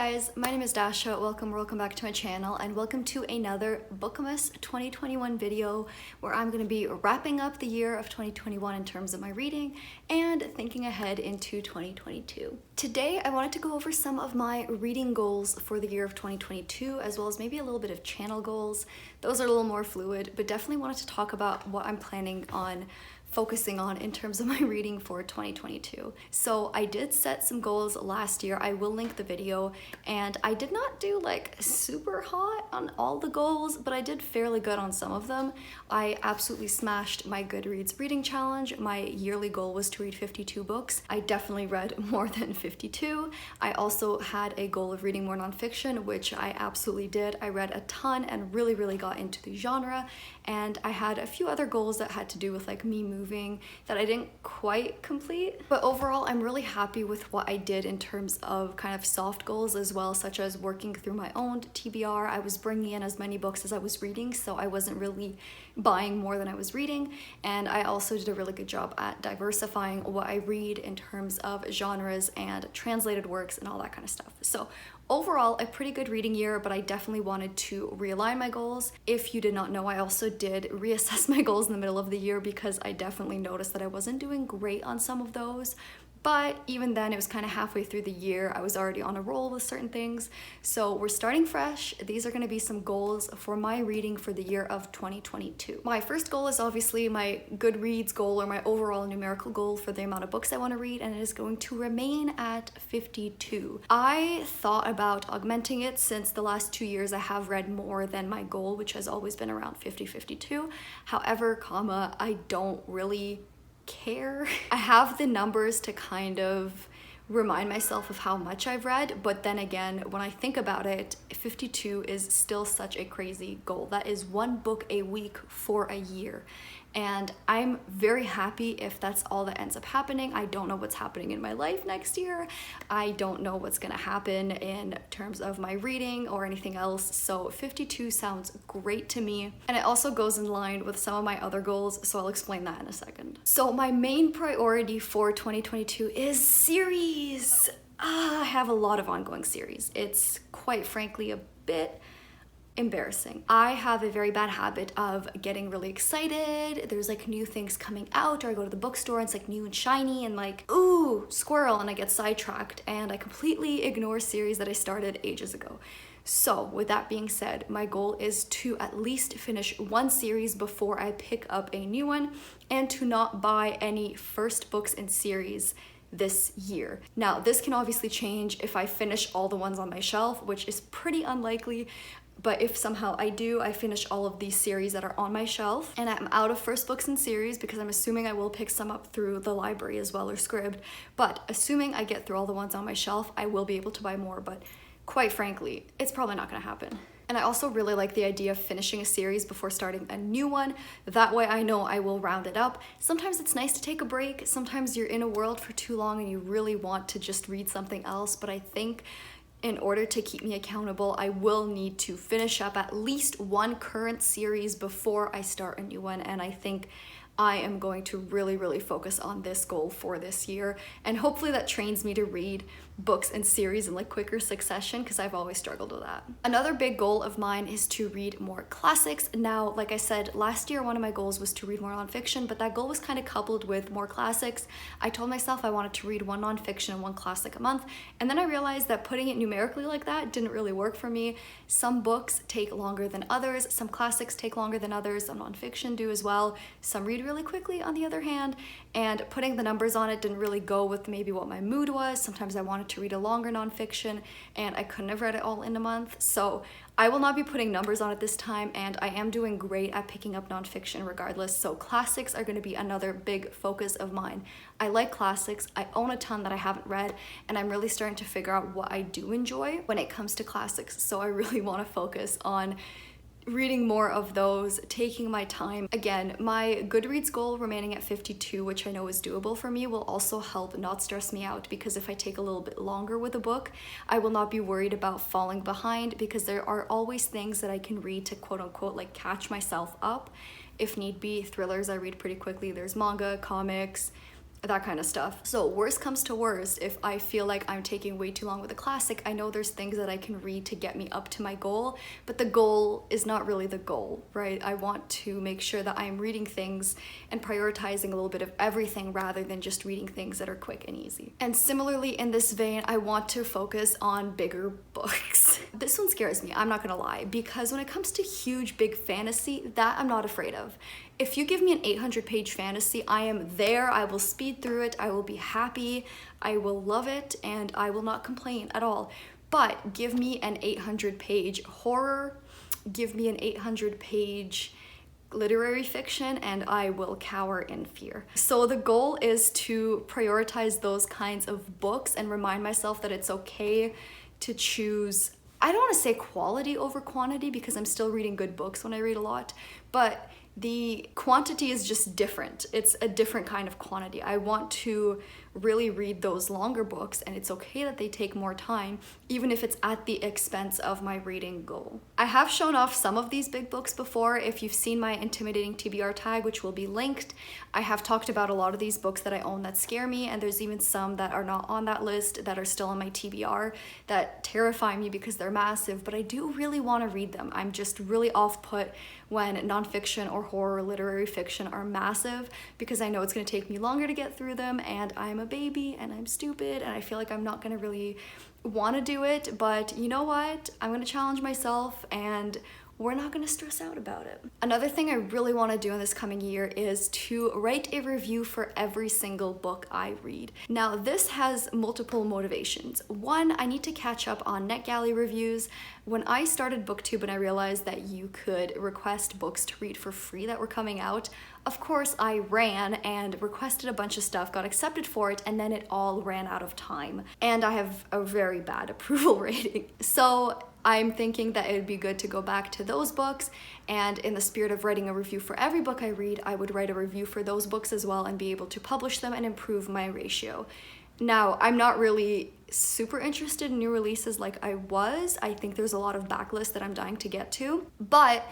guys, my name is Dasha. Welcome back to my channel, and welcome to another Bookmas 2021 video where I'm going to be wrapping up the year of 2021 in terms of my reading and thinking ahead into 2022. Today I wanted to go over some of my reading goals for the year of 2022, as well as maybe a little bit of channel goals. Those are a little more fluid, but definitely wanted to talk about what I'm planning on focusing on in terms of my reading for 2022. So I did set some goals last year. I will link the video, and I did not do like super hot on all the goals, but I did fairly good on some of them. I absolutely smashed my Goodreads reading challenge. My yearly goal was to read 52 books. I definitely read more than 52. I also had a goal of reading more nonfiction, which I absolutely did. I read a ton and really got into the genre, and I had a few other goals that had to do with like me moving that I didn't quite complete. But overall, I'm really happy with what I did in terms of kind of soft goals as well, such as working through my own TBR. I was bringing in as many books as I was reading, so I wasn't really buying more than I was reading. And I also did a really good job at diversifying what I read in terms of genres and translated works and all that kind of stuff. So overall, a pretty good reading year, but I definitely wanted to realign my goals. If you did not know, I also did reassess my goals in the middle of the year because I definitely noticed that I wasn't doing great on some of those. But even then, it was kind of halfway through the year. I was already on a roll with certain things. So we're starting fresh. These are going to be some goals for my reading for the year of 2022. My first goal is obviously my Goodreads goal, or my overall numerical goal for the amount of books I want to read, and it is going to remain at 52. I thought about augmenting it since the last 2 years I have read more than my goal, which has always been around 52. However, I don't really care. I have the numbers to kind of remind myself of how much I've read, but then again, when I think about it, 52 is still such a crazy goal. That is one book a week for a year. And I'm very happy if that's all that ends up happening. I don't know what's happening in my life next year. I don't know what's gonna happen in terms of my reading or anything else. So 52 sounds great to me. And it also goes in line with some of my other goals, so I'll explain that in a second. So my main priority for 2022 is series. I have a lot of ongoing series. It's quite frankly a bit embarrassing. I have a very bad habit of getting really excited. There's like new things coming out, or I go to the bookstore and it's like new and shiny and like, ooh, squirrel, and I get sidetracked and I completely ignore series that I started ages ago. So with that being said, my goal is to at least finish one series before I pick up a new one, and to not buy any first books in series this year. Now, this can obviously change if I finish all the ones on my shelf, which is pretty unlikely. But if somehow I do, I finish all of these series that are on my shelf, and I'm out of first books in series, because I'm assuming I will pick some up through the library as well, or Scribd. But assuming I get through all the ones on my shelf, I will be able to buy more, but quite frankly, it's probably not gonna happen. And I also really like the idea of finishing a series before starting a new one. That way I know I will round it up. Sometimes it's nice to take a break. Sometimes you're in a world for too long and you really want to just read something else, but I think in order to keep me accountable, I will need to finish up at least one current series before I start a new one. And I think I am going to really focus on this goal for this year, and hopefully that trains me to read books and series in like quicker succession, because I've always struggled with that. Another big goal of mine is to read more classics. Now, like I said, last year one of my goals was to read more nonfiction, but that goal was kind of coupled with more classics. I told myself I wanted to read one nonfiction and one classic a month, and then I realized that putting it numerically like that didn't really work for me. Some books take longer than others, some classics take longer than others, some nonfiction do as well, some read really quickly on the other hand, and putting the numbers on it didn't really go with maybe what my mood was. Sometimes I wanted to read a longer nonfiction and I couldn't have read it all in a month. So I will not be putting numbers on it this time, and I am doing great at picking up nonfiction regardless. So classics are going to be another big focus of mine. I like classics. I own a ton that I haven't read, and I'm really starting to figure out what I do enjoy when it comes to classics. So I really want to focus on reading more of those, taking my time. Again, my Goodreads goal remaining at 52, which I know is doable for me, will also help not stress me out, because if I take a little bit longer with a book, I will not be worried about falling behind, because there are always things that I can read to quote unquote like catch myself up if need be. Thrillers I read pretty quickly. There's manga, comics, that kind of stuff. So worst comes to worst, if I feel like I'm taking way too long with a classic, I know there's things that I can read to get me up to my goal, but the goal is not really the goal, right? I want to make sure that I'm reading things and prioritizing a little bit of everything rather than just reading things that are quick and easy. And similarly, in this vein, I want to focus on bigger books. This one scares me, I'm not gonna lie, because when it comes to huge, big fantasy, that I'm not afraid of. If you give me an 800-page fantasy, I am there, I will speed through it, I will be happy, I will love it, and I will not complain at all. But give me an 800-page horror, give me an 800-page literary fiction, and I will cower in fear. So the goal is to prioritize those kinds of books and remind myself that it's okay to choose, I don't want to say quality over quantity because I'm still reading good books when I read a lot, but the quantity is just different. It's a different kind of quantity. I want to really read those longer books, and it's okay that they take more time, even if it's at the expense of my reading goal. I have shown off some of these big books before. If you've seen my intimidating TBR tag, which will be linked, I have talked about a lot of these books that I own that scare me, and there's even some that are not on that list that are still on my TBR that terrify me because they're massive, but I do really want to read them. I'm just really off-put when nonfiction or horror literary fiction are massive because I know it's going to take me longer to get through them, and I'm a baby and I'm stupid and I feel like I'm not going to really want to do it, but you know what? I'm going to challenge myself and we're not going to stress out about it. Another thing I really want to do in this coming year is to write a review for every single book I read. Now, this has multiple motivations. One, I need to catch up on NetGalley reviews. When I started BookTube and I realized that you could request books to read for free that were coming out, of course I ran and requested a bunch of stuff, got accepted for it, and then it all ran out of time. And I have a very bad approval rating. So I'm thinking that it would be good to go back to those books, and in the spirit of writing a review for every book I read, I would write a review for those books as well and be able to publish them and improve my ratio. Now, I'm not really super interested in new releases like I was. I think there's a lot of backlist that I'm dying to get to, but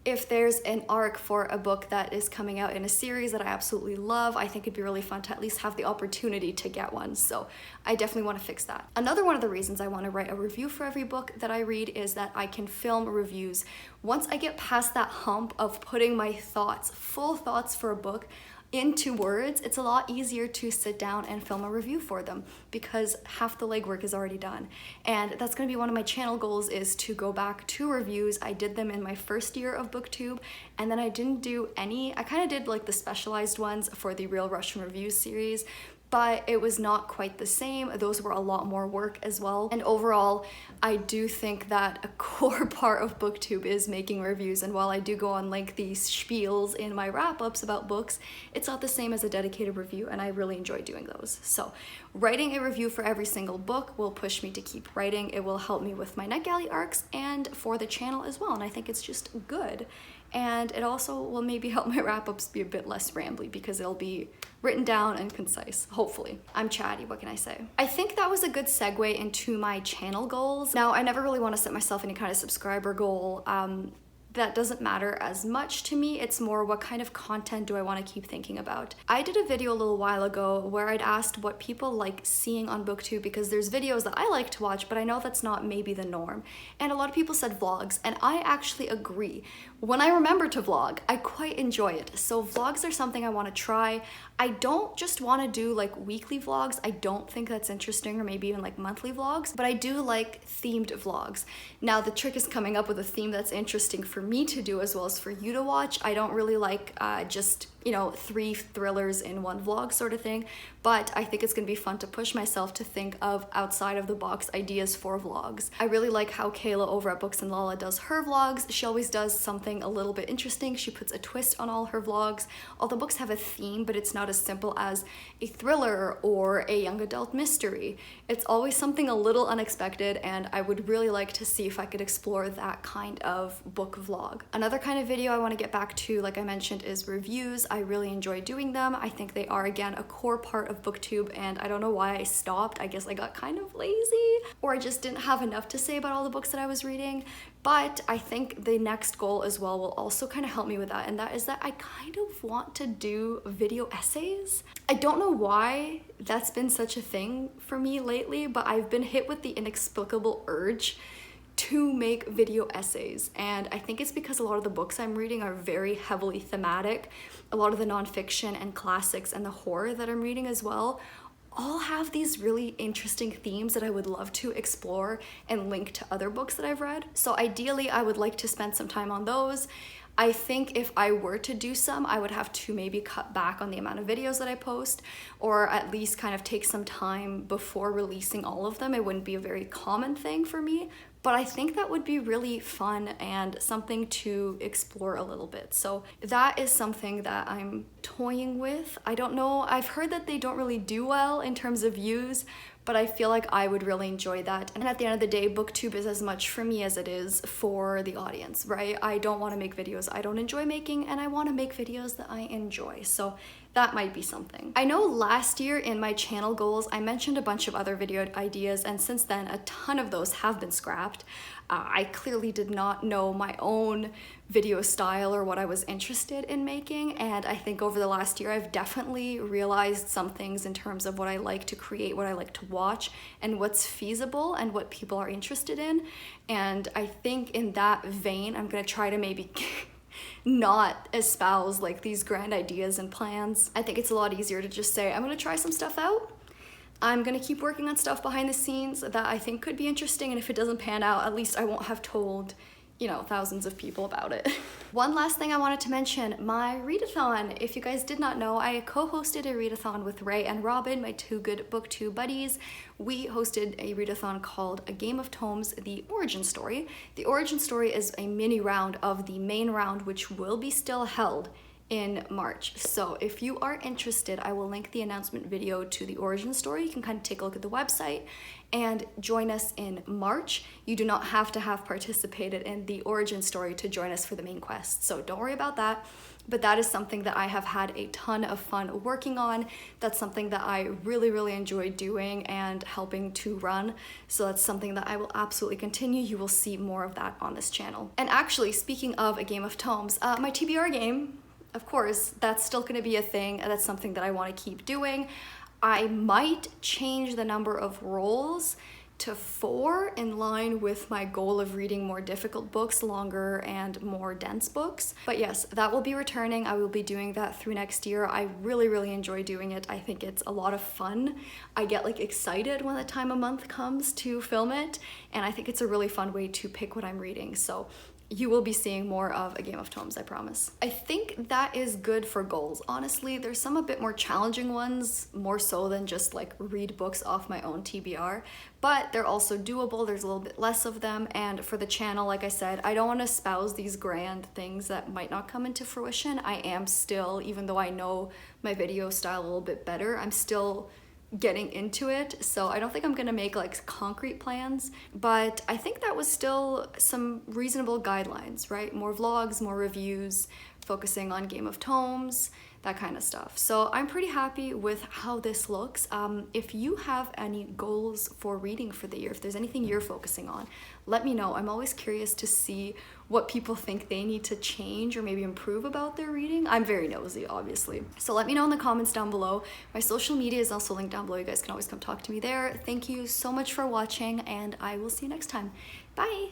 if there's an arc for a book that is coming out in a series that I absolutely love, I think it'd be really fun to at least have the opportunity to get one. So I definitely want to fix that. Another one of the reasons I want to write a review for every book that I read is that I can film reviews. Once I get past that hump of putting my thoughts, full thoughts for a book, into words, it's a lot easier to sit down and film a review for them because half the legwork is already done. And that's going to be one of my channel goals, is to go back to reviews. I did them in my first year of BookTube, and then I didn't do any. I kind of did like the specialized ones for the Real Russian Reviews series, but it was not quite the same. Those were a lot more work as well. And overall, I do think that a core part of BookTube is making reviews. And while I do go on like these spiels in my wrap-ups about books, it's not the same as a dedicated review, and I really enjoy doing those. So writing a review for every single book will push me to keep writing. It will help me with my NetGalley arcs and for the channel as well. And I think it's just good. And it also will maybe help my wrap-ups be a bit less rambly because it'll be written down and concise, hopefully. I'm chatty, what can I say? I think that was a good segue into my channel goals. Now, I never really want to set myself any kind of subscriber goal. That doesn't matter as much to me. It's more what kind of content do I want to keep thinking about. I did a video a little while ago where I'd asked what people like seeing on BookTube, because there's videos that I like to watch, but I know that's not maybe the norm. And a lot of people said vlogs, and I actually agree. When I remember to vlog, I quite enjoy it. So vlogs are something I want to try. I don't just want to do like weekly vlogs. I don't think that's interesting, or maybe even like monthly vlogs, but I do like themed vlogs. Now the trick is coming up with a theme that's interesting for me to do as well as for you to watch. I don't really like just, you know, 3 thrillers in one vlog sort of thing, but I think it's gonna be fun to push myself to think of outside of the box ideas for vlogs. I really like how Kayla over at Books and Lala does her vlogs. She always does something a little bit interesting. She puts a twist on all her vlogs. All the books have a theme, but it's not as simple as a thriller or a young adult mystery. It's always something a little unexpected, and I would really like to see if I could explore that kind of book vlog. Another kind of video I want to get back to, like I mentioned, is reviews. I really enjoy doing them. I think they are, again, a core part of BookTube, and I don't know why I stopped. I guess I got kind of lazy, or I just didn't have enough to say about all the books that I was reading. But I think the next goal as well will also kind of help me with that, and that is that I kind of want to do video essays. I don't know why that's been such a thing for me lately, but I've been hit with the inexplicable urge to make video essays, and I think it's because a lot of the books I'm reading are very heavily thematic. A lot of the nonfiction and classics and the horror that I'm reading as well all have these really interesting themes that I would love to explore and link to other books that I've read. So ideally, I would like to spend some time on those. I think if I were to do some, I would have to maybe cut back on the amount of videos that I post, or at least kind of take some time before releasing all of them. It wouldn't be a very common thing for me, but I think that would be really fun and something to explore a little bit. So that is something that I'm toying with. I don't know, I've heard that they don't really do well in terms of views, but I feel like I would really enjoy that. And at the end of the day, BookTube is as much for me as it is for the audience, right? I don't want to make videos I don't enjoy making, and I want to make videos that I enjoy. So that might be something. I know last year in my channel goals, I mentioned a bunch of other video ideas, and since then a ton of those have been scrapped. I clearly did not know my own video style or what I was interested in making, and I think over the last year I've definitely realized some things in terms of what I like to create, what I like to watch, and what's feasible and what people are interested in. And I think in that vein, I'm gonna try to maybe not espouse like these grand ideas and plans. I think it's a lot easier to just say, I'm gonna try some stuff out. I'm gonna keep working on stuff behind the scenes that I think could be interesting, and if it doesn't pan out, at least I won't have told, you know, thousands of people about it. One last thing I wanted to mention, my readathon. If you guys did not know, I co-hosted a readathon with Ray and Robin, my two good BookTube buddies. We hosted a readathon called A Game of Tomes, The Origin Story. The Origin Story is a mini round of the main round, which will be still held in March. So if you are interested, I will link the announcement video to the origin story. You can kind of take a look at the website and join us in March. You do not have to have participated in the origin story to join us for the main quest, so don't worry about that. But that is something that I have had a ton of fun working on. That's something that I really enjoy doing and helping to run. So that's something that I will absolutely continue. You will see more of that on this channel. And actually, speaking of A Game of Tomes, my TBR game, of course, that's still gonna be a thing. That's something that I wanna keep doing. I might change the number of rolls to 4 in line with my goal of reading more difficult books, longer and more dense books. But yes, that will be returning. I will be doing that through next year. I really enjoy doing it. I think it's a lot of fun. I get like excited when the time of month comes to film it, and I think it's a really fun way to pick what I'm reading. So you will be seeing more of A Game of Tomes, I promise. I think that is good for goals. Honestly, there's some a bit more challenging ones, more so than just like read books off my own TBR, but they're also doable. There's a little bit less of them. And for the channel, like I said, I don't want to espouse these grand things that might not come into fruition. I am still, even though I know my video style a little bit better, I'm still getting into it, so I don't think I'm gonna make like concrete plans, but I think that was still some reasonable guidelines, right? More vlogs, more reviews, focusing on Game of Tomes, that kind of stuff. So I'm pretty happy with how this looks. If you have any goals for reading for the year, if there's anything you're focusing on, let me know. I'm always curious to see what people think they need to change or maybe improve about their reading. I'm very nosy, obviously. So let me know in the comments down below. My social media is also linked down below. You guys can always come talk to me there. Thank you so much for watching, and I will see you next time. Bye!